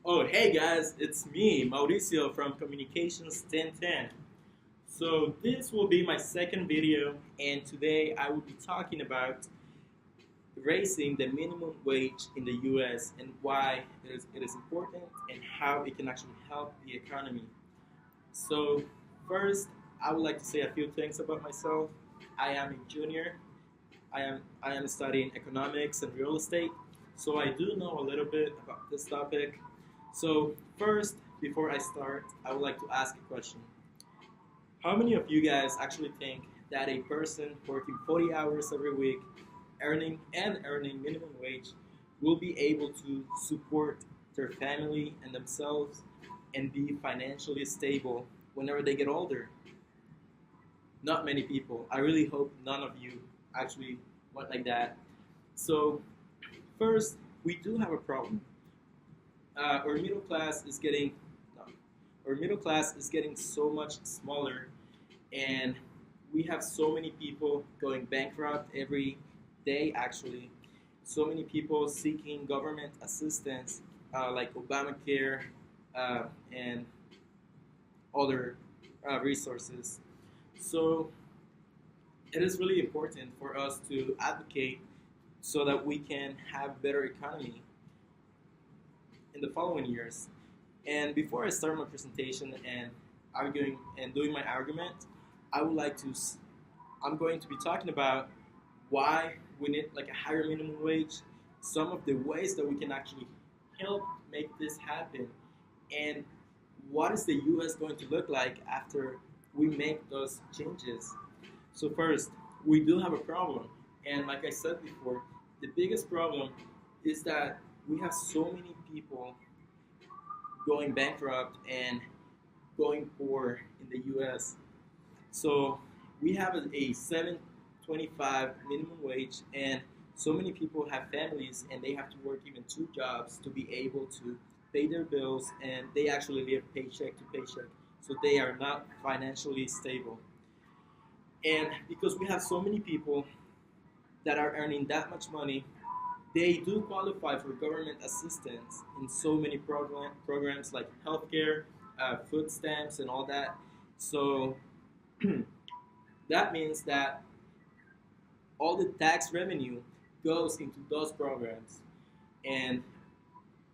Oh, hey guys, it's me, Mauricio from Communications 1010. So, this will be my second video, and today I will be talking about raising the minimum wage in the US and why it is important and how it can actually help the economy. So, first, I would like to say a few things about myself. I am a junior. I am studying economics and real estate, so I do know a little bit about this topic. So, first, before I start, I would like to ask a question. How many of you guys actually think that a person working 40 hours every week, earning minimum wage, will be able to support their family and themselves and be financially stable whenever they get older? Not many people. I really hope none of you actually went like that. So, first, we do have a problem. Our middle class is getting no, our middle class is getting so much smaller, and we have so many people going bankrupt every day. Actually, so many people seeking government assistance, like Obamacare and other resources. So it is really important for us to advocate so that we can have better economy in the following years. And before I start my presentation and arguing and doing my argument, I would like to. I'm going to be talking about why we need like a higher minimum wage, some of the ways that we can actually help make this happen, and what is the U.S. going to look like after we make those changes. So first, we do have a problem, and like I said before, the biggest problem is that we have so many people going bankrupt and going poor in the U.S. So we have a 7.25 minimum wage, and so many people have families and they have to work even two jobs to be able to pay their bills, and they actually live paycheck to paycheck. So they are not financially stable. And because we have so many people that are earning that much money, they do qualify for government assistance in so many programs like healthcare, food stamps, and all that. So that means that all the tax revenue goes into those programs. And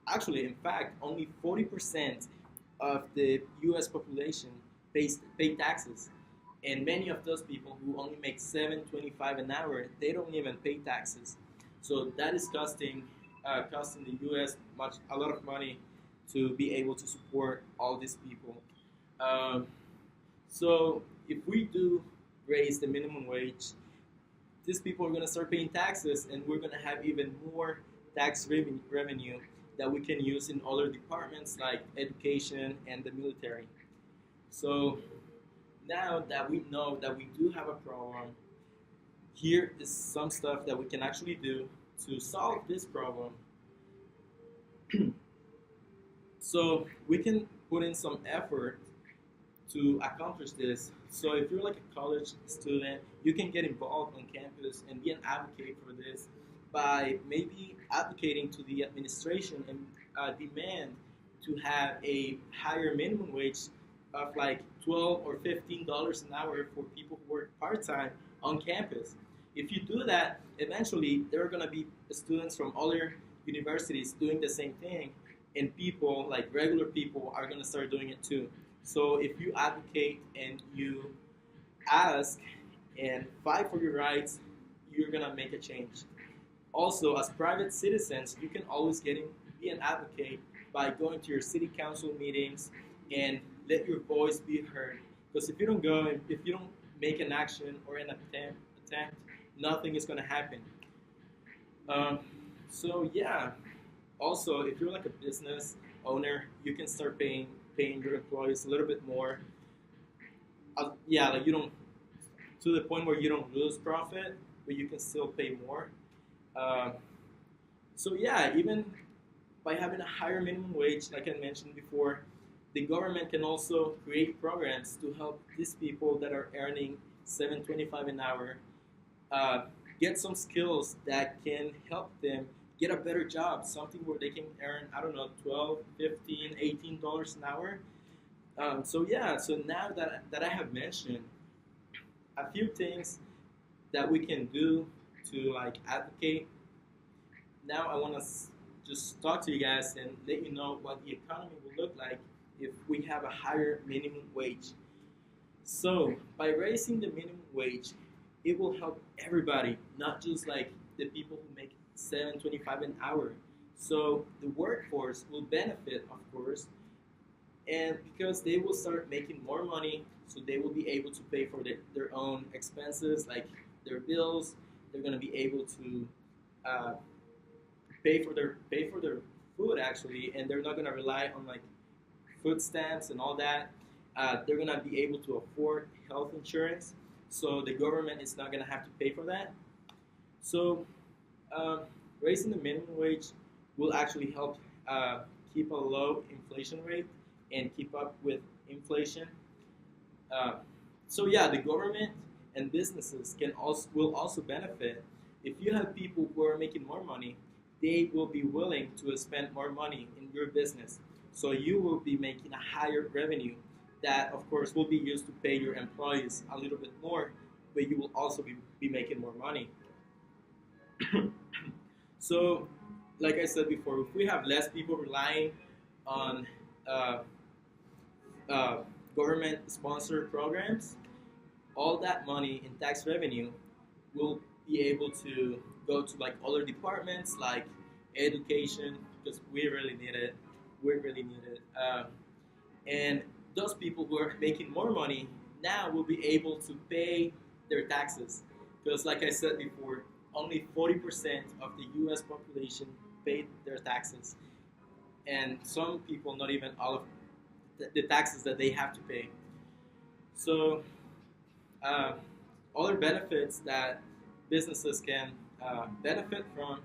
actually, in fact, only 40% of the US population pay taxes. And many of those people who only make 7.25 an hour, they don't even pay taxes. So that is costing the U.S. a lot of money to be able to support all these people. Um, so if we do raise the minimum wage, these people are going to start paying taxes, and we're going to have even more tax revenue that we can use in other departments like education and the military. So now that we know that we do have a problem, here is some stuff that we can actually do to solve this problem. So we can put in some effort to accomplish this. So if you're like a college student, you can get involved on campus and be an advocate for this by maybe advocating to the administration and demand to have a higher minimum wage of like $12 or $15 an hour for people who work part-time on campus. If you do that, eventually there are going to be students from other universities doing the same thing, and people, like regular people, are going to start doing it too. So if you advocate and you ask and fight for your rights, you're going to make a change. Also, as private citizens, you can always be an advocate by going to your city council meetings and let your voice be heard. Because if you don't go and if you don't make an action or an attempt, nothing is going to happen. Um, so yeah. Also, if you're like a business owner, you can start paying your employees a little bit more. Yeah, like you don't to the point where you don't lose profit, but you can still pay more. Um, so yeah, even by having a higher minimum wage, like I mentioned before, the government can also create programs to help these people that are earning 7.25 an hour uh, get some skills that can help them get a better job, something where they can earn, I don't know, 12, 15, $18 an hour. So yeah, so now that I have mentioned a few things that we can do to like advocate, now I want to just talk to you guys and let you know what the economy will look like if we have a higher minimum wage. So by raising the minimum wage, it will help everybody, not just like the people who make 7.25 an hour. So the workforce will benefit, of course, and because they will start making more money, so they will be able to pay for their own expenses, like their bills. They're going to be able to uh, pay for their food actually, and they're not going to rely on like food stamps and all that. They're going to be able to afford health insurance, so the government is not going to have to pay for that. So um, raising the minimum wage will actually help keep a low inflation rate and keep up with inflation. Uh, so yeah, the government and businesses can also will also benefit. If you have people who are making more money, they will be willing to spend more money in your business. So you will be making a higher revenue that, of course, will be used to pay your employees a little bit more, but you will also be making more money. So, like I said before, if we have less people relying on uh, uh, government-sponsored programs, all that money in tax revenue will be able to go to like other departments like education because we really need it. We really need it. And those people who are making more money now will be able to pay their taxes because, like I said before, only 40% of the U.S. population paid their taxes, and some people not even all of the taxes that they have to pay. So uh, other benefits that businesses can benefit from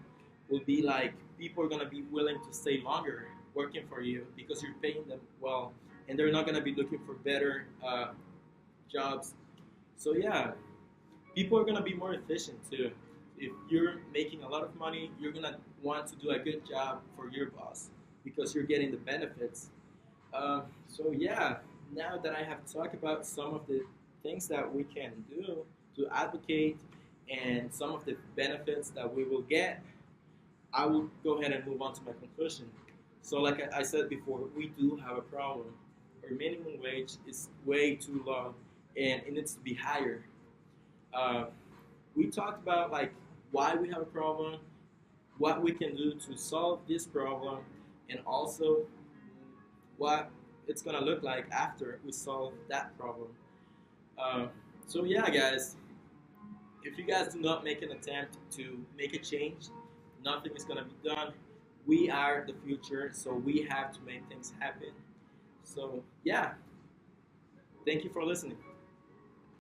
will be like people are going to be willing to stay longer working for you because you're paying them well, and they're not going to be looking for better jobs. So yeah, people are going to be more efficient too. If you're making a lot of money, you're going to want to do a good job for your boss because you're getting the benefits. So yeah, now that I have talked about some of the things that we can do to advocate and some of the benefits that we will get, I will go ahead and move on to my conclusion. So like I said before, we do have a problem. Our minimum wage is way too low and it needs to be higher. Uh, we talked about like why we have a problem, what we can do to solve this problem, and also what it's gonna look like after we solve that problem. Uh, so yeah, guys, if you guys do not make an attempt to make a change, nothing is gonna be done. We are the future, so we have to make things happen. So yeah, thank you for listening.